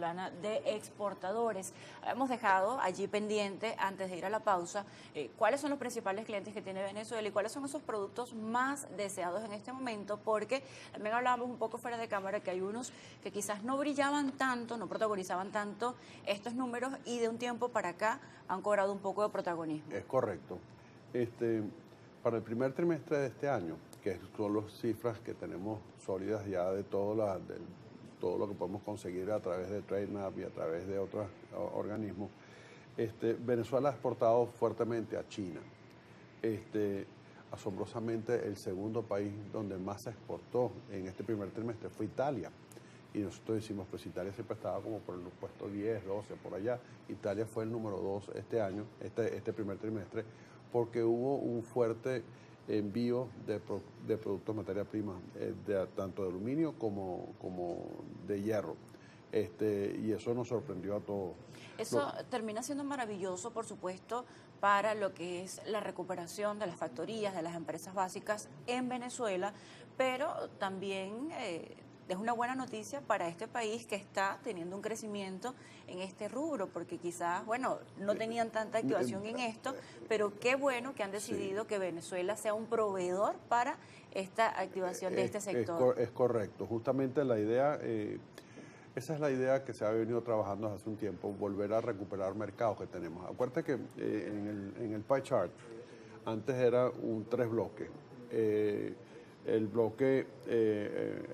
Venezolana de Exportadores. Hemos dejado allí pendiente, antes de ir a la pausa, cuáles son los principales clientes que tiene Venezuela y cuáles son esos productos más deseados en este momento, porque también hablábamos un poco fuera de cámara que hay unos que quizás no brillaban tanto, no protagonizaban tanto estos números y de un tiempo para acá han cobrado un poco de protagonismo. Es correcto. Para el primer trimestre de este año, que son las cifras que tenemos sólidas ya de todo lo que podemos conseguir a través de TradeMap y a través de otros organismos, Venezuela ha exportado fuertemente a China. Asombrosamente, el segundo país donde más se exportó en este primer trimestre fue Italia. Y nosotros decimos, pues Italia siempre estaba como por el puesto 10, 12, por allá. Italia fue el número 2 este año, este primer trimestre, porque hubo un fuerte envío de productos, materia prima, tanto de aluminio como de hierro. Y eso nos sorprendió a todos. Eso termina siendo maravilloso, por supuesto, para lo que es la recuperación de las factorías, de las empresas básicas en Venezuela, pero también es una buena noticia para este país que está teniendo un crecimiento en este rubro, porque quizás, bueno, no tenían tanta activación en esto, pero qué bueno que han decidido que Venezuela sea un proveedor para esta activación de este sector. Es correcto. Justamente la idea, esa es la idea que se ha venido trabajando desde hace un tiempo, volver a recuperar mercados que tenemos. Acuérdate que en el pie chart antes era un 3 bloques. El bloque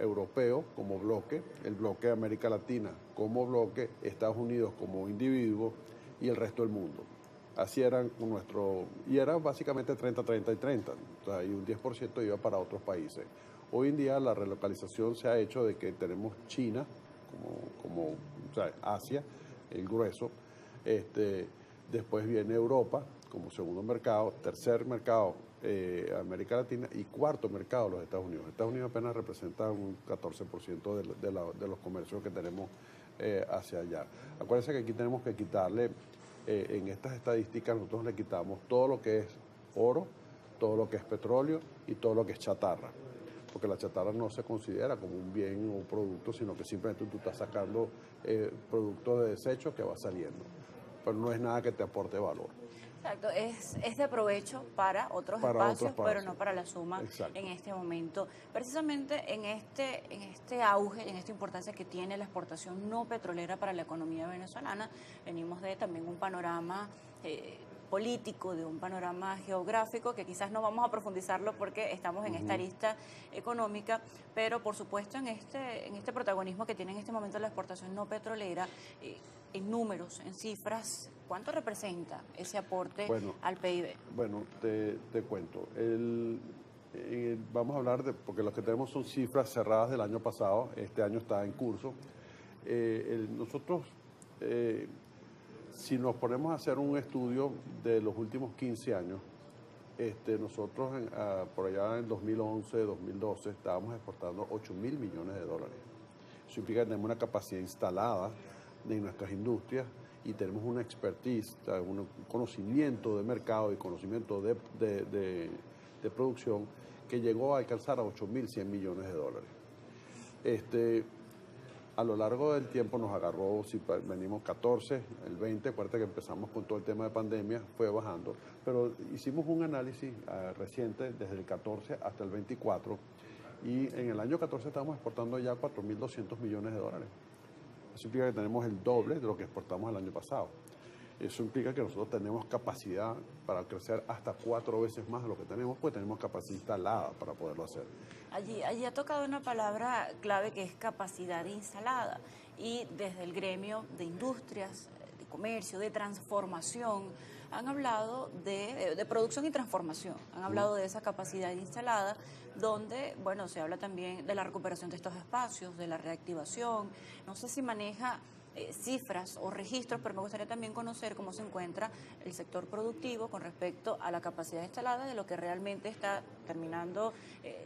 europeo como bloque, el bloque de América Latina como bloque, Estados Unidos como individuo y el resto del mundo. Así eran y era básicamente 30, 30 y 30, o sea, y un 10% iba para otros países. Hoy en día la relocalización se ha hecho de que tenemos China, o sea, Asia, el grueso, después viene Europa como segundo mercado, tercer mercado América Latina y cuarto mercado los Estados Unidos. Estados Unidos apenas representa un 14% de los comercios que tenemos hacia allá. Acuérdense que aquí tenemos que quitarle, en estas estadísticas nosotros le quitamos todo lo que es oro, todo lo que es petróleo y todo lo que es chatarra. Porque la chatarra no se considera como un bien o un producto, sino que simplemente tú estás sacando productos de desecho que va saliendo. Pero no es nada que te aporte valor. Exacto, es de provecho para otros espacios, pero no para la suma. Exacto. En este momento. Precisamente en este auge, en esta importancia que tiene la exportación no petrolera para la economía venezolana, venimos de también un panorama político, de un panorama geográfico, que quizás no vamos a profundizarlo porque estamos en esta arista económica, pero por supuesto en este protagonismo que tiene en este momento la exportación no petrolera, en números, en cifras, ¿cuánto representa ese aporte al PIB? Bueno, te cuento. Vamos a hablar porque lo que tenemos son cifras cerradas del año pasado, este año está en curso. Nosotros, si nos ponemos a hacer un estudio de los últimos 15 años, nosotros por allá en 2011, 2012, estábamos exportando 8.000 millones de dólares. Eso implica que tenemos una capacidad instalada de nuestras industrias y tenemos una expertise, un conocimiento de mercado y conocimiento de producción que llegó a alcanzar a 8.100 millones de dólares. A lo largo del tiempo nos agarró, si venimos 14, el 20, acuérdate que empezamos con todo el tema de pandemia, fue bajando, pero hicimos un análisis reciente desde el 14 hasta el 24 y en el año 14 estamos exportando ya 4.200 millones de dólares. Eso implica que tenemos el doble de lo que exportamos el año pasado. Eso implica que nosotros tenemos capacidad para crecer hasta 4 veces más de lo que tenemos, pues tenemos capacidad instalada para poderlo hacer. Allí ha tocado una palabra clave que es capacidad instalada. Y desde el gremio de industrias, de comercio, de transformación, han hablado de producción y transformación, han hablado de esa capacidad instalada, donde, bueno, se habla también de la recuperación de estos espacios, de la reactivación. No sé si maneja cifras o registros, pero me gustaría también conocer cómo se encuentra el sector productivo con respecto a la capacidad instalada de lo que realmente está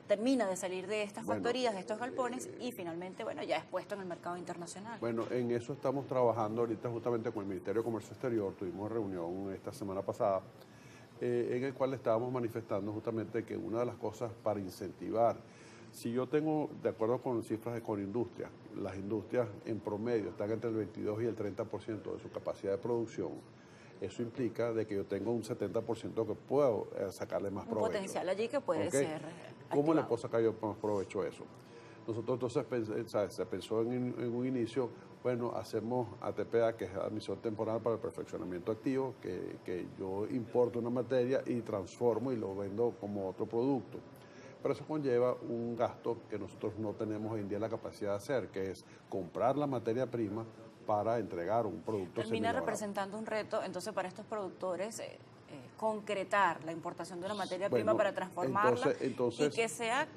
termina de salir de estas factorías, de estos galpones y finalmente, bueno, ya expuesto en el mercado internacional. Bueno, en eso estamos trabajando ahorita justamente con el Ministerio de Comercio Exterior, tuvimos reunión esta semana pasada, en el cual estábamos manifestando justamente que una de las cosas para incentivar Si yo tengo, de acuerdo con cifras de Conindustria, las industrias en promedio están entre el 22 y el 30% de su capacidad de producción, eso implica de que yo tengo un 70% que puedo sacarle más provecho. Un potencial allí que puede ¿Okay? ser ¿Cómo le activado. puedo sacar yo más provecho a eso? Nosotros entonces se pensó en un inicio, bueno, hacemos ATPA, que es admisión temporal para el perfeccionamiento activo, que yo importo una materia y transformo y lo vendo como otro producto. Pero eso conlleva un gasto que nosotros no tenemos hoy en día la capacidad de hacer, que es comprar la materia prima para entregar un producto Termina semielaborado. representando un reto, entonces, para estos productores, concretar la importación de una materia prima para transformarla y que sea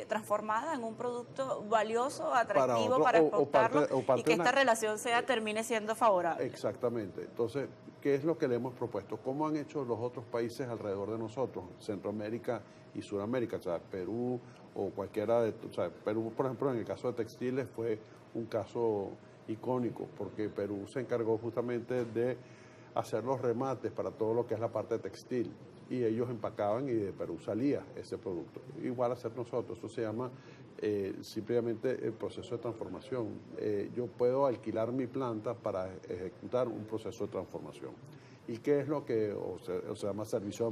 transformada en un producto valioso, atractivo para exportarlo y que esta relación termine siendo favorable. Exactamente. Entonces, ¿qué es lo que le hemos propuesto? ¿Cómo han hecho los otros países alrededor de nosotros, Centroamérica y Sudamérica? O sea, Perú o cualquiera de... O sea, Perú, por ejemplo, en el caso de textiles fue un caso icónico, porque Perú se encargó justamente de hacer los remates para todo lo que es la parte textil, y ellos empacaban y de Perú salía ese producto. Igual hacer nosotros, eso se llama simplemente el proceso de transformación. Yo puedo alquilar mi planta para ejecutar un proceso de transformación. ¿Y qué es lo que se llama servicio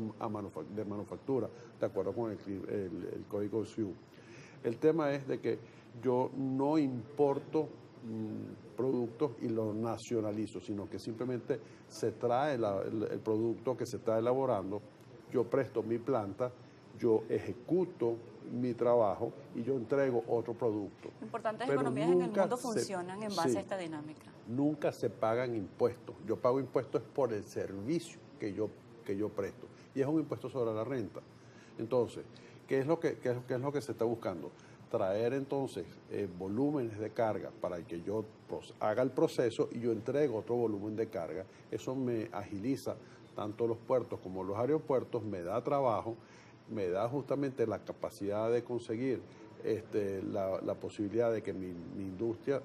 de manufactura, de acuerdo con el código SIU? El tema es de que yo no importo productos y los nacionalizo, sino que simplemente se trae el producto que se está elaborando, yo presto mi planta, yo ejecuto mi trabajo y yo entrego otro producto. Importantes economías en el mundo funcionan en base a esta dinámica. Nunca se pagan impuestos. Yo pago impuestos por el servicio que yo presto, y es un impuesto sobre la renta. Entonces, ¿qué es lo que se está buscando? Traer entonces volúmenes de carga para que yo haga el proceso y yo entrego otro volumen de carga. Eso me agiliza tanto los puertos como los aeropuertos, me da trabajo, me da justamente la capacidad de conseguir la posibilidad de que mi industria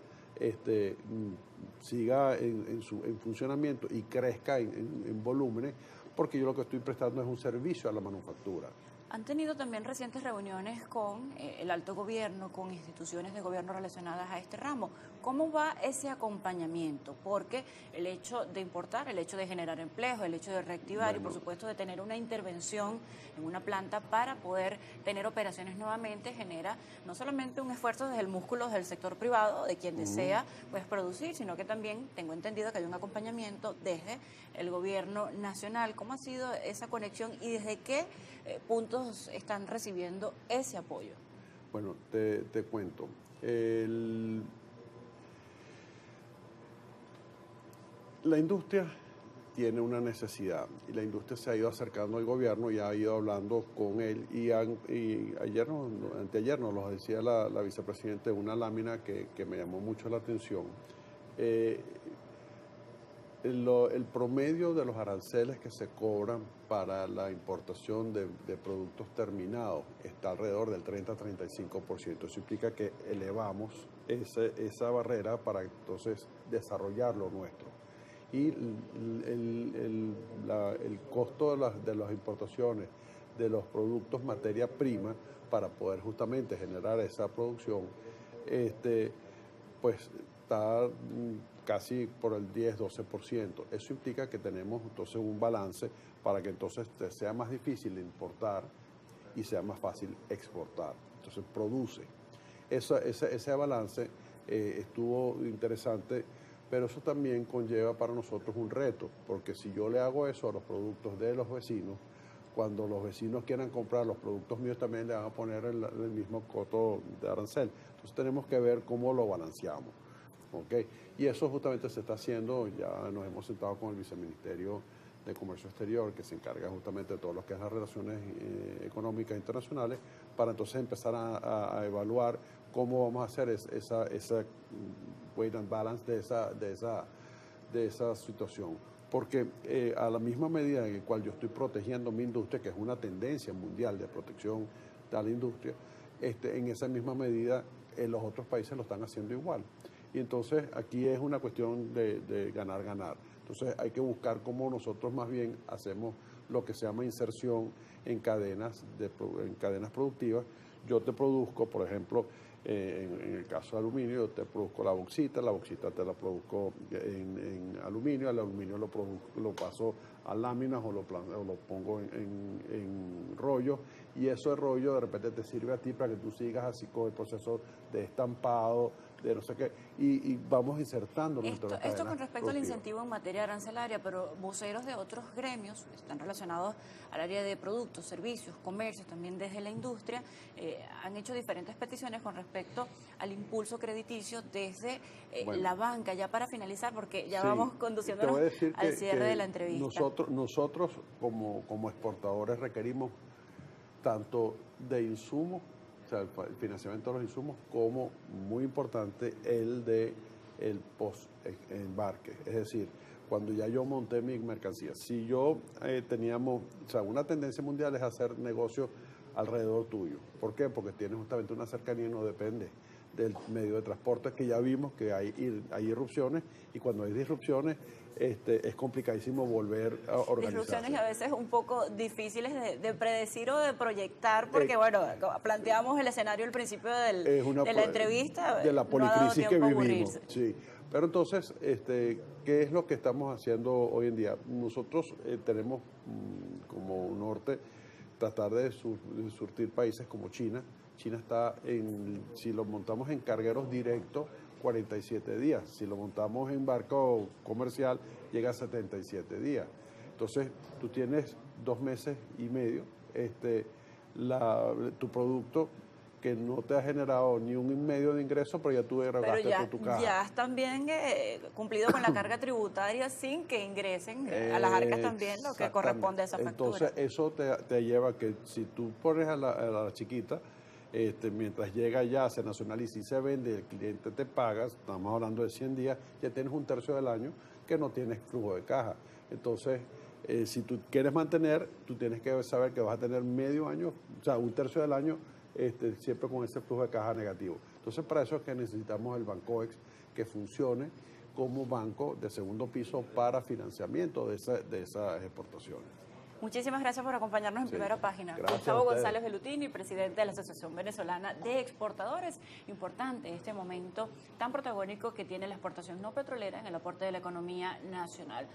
siga en funcionamiento y crezca en volúmenes, porque yo lo que estoy prestando es un servicio a la manufactura. Han tenido también recientes reuniones con el alto gobierno, con instituciones de gobierno relacionadas a este ramo. ¿Cómo va ese acompañamiento? Porque el hecho de importar, el hecho de generar empleos, el hecho de reactivar y por supuesto de tener una intervención en una planta para poder tener operaciones nuevamente genera no solamente un esfuerzo desde el músculo del sector privado, de quien desea pues producir, sino que también tengo entendido que hay un acompañamiento desde el gobierno nacional. ¿Cómo ha sido esa conexión y desde qué puntos están recibiendo ese apoyo? Bueno, te cuento. La industria tiene una necesidad y la industria se ha ido acercando al gobierno y ha ido hablando con él, y anteayer nos lo decía la vicepresidenta, una lámina que me llamó mucho la atención. El promedio de los aranceles que se cobran para la importación de productos terminados está alrededor del 30-35%. Eso implica que elevamos esa barrera para entonces desarrollar lo nuestro. Y el costo de las importaciones de los productos materia prima para poder justamente generar esa producción, pues está casi por el 10-12%. Eso implica que tenemos entonces un balance para que entonces sea más difícil importar y sea más fácil exportar. Entonces produce. Ese balance estuvo interesante, pero eso también conlleva para nosotros un reto, porque si yo le hago eso a los productos de los vecinos, cuando los vecinos quieran comprar los productos míos también le van a poner el mismo costo de arancel. Entonces tenemos que ver cómo lo balanceamos. ¿Okay? Y eso justamente se está haciendo. Ya nos hemos sentado con el Viceministerio de Comercio Exterior, que se encarga justamente de todo lo que es las relaciones económicas internacionales, para entonces empezar a evaluar cómo vamos a hacer esa weight and balance de esa situación. Porque a la misma medida en la cual yo estoy protegiendo mi industria, que es una tendencia mundial de protección de la industria, en esa misma medida los otros países lo están haciendo igual. Y entonces aquí es una cuestión de ganar-ganar. Entonces hay que buscar cómo nosotros más bien hacemos lo que se llama inserción en cadenas productivas. yo te produzco, por ejemplo, en el caso de aluminio, yo te produzco la bauxita te la produzco en aluminio, el aluminio lo paso a láminas o lo pongo en rollo, y eso de rollo de repente te sirve a ti para que tú sigas así con el proceso de estampado, de no sé qué, y vamos insertando esto con respecto al incentivo en materia arancelaria, pero voceros de otros gremios que están relacionados al área de productos, servicios, comercios, también desde la industria, han hecho diferentes peticiones con respecto al impulso crediticio desde la banca. Ya para finalizar, porque ya vamos conduciéndonos al cierre de la entrevista. Nosotros como exportadores requerimos tanto de insumos, o sea, el financiamiento de los insumos, como, muy importante, el de el post-embarque. Es decir, cuando ya yo monté mi mercancía, si yo teníamos, o sea, una tendencia mundial es hacer negocio alrededor tuyo. ¿Por qué? Porque tienes justamente una cercanía y no depende del medio de transporte, que ya vimos que hay irrupciones, y cuando hay disrupciones es complicadísimo volver a organizarse. Disrupciones a veces un poco difíciles de predecir o de proyectar, porque bueno, planteamos el escenario al principio de la entrevista, de la policrisis no que vivimos. Sí. Pero entonces, ¿qué es lo que estamos haciendo hoy en día? Nosotros tenemos como norte tratar de surtir países como China. China está si lo montamos en cargueros directos, 47 días. Si lo montamos en barco comercial, llega a 77 días. Entonces, tú tienes 2 meses y medio tu producto que no te ha generado ni un medio de ingreso, pero ya tú derogaste tu caja. Ya has también cumplido con la carga tributaria sin que ingresen a las arcas también lo que corresponde a esa factura. Entonces, eso te lleva a que si tú pones a la chiquita, mientras llega ya, se nacionaliza y se vende, el cliente te paga, estamos hablando de 100 días, ya tienes 1/3 del año que no tienes flujo de caja. Entonces, si tú quieres mantener, tú tienes que saber que vas a tener medio año, o sea, 1/3 del año, siempre con ese flujo de caja negativo. Entonces, para eso es que necesitamos el Bancoex, que funcione como banco de segundo piso para financiamiento de esas exportaciones. Muchísimas gracias por acompañarnos en Primera Página. Gracias. Gustavo González Velutini, presidente de la Asociación Venezolana de Exportadores. Importante este momento tan protagónico que tiene la exportación no petrolera en el aporte de la economía nacional.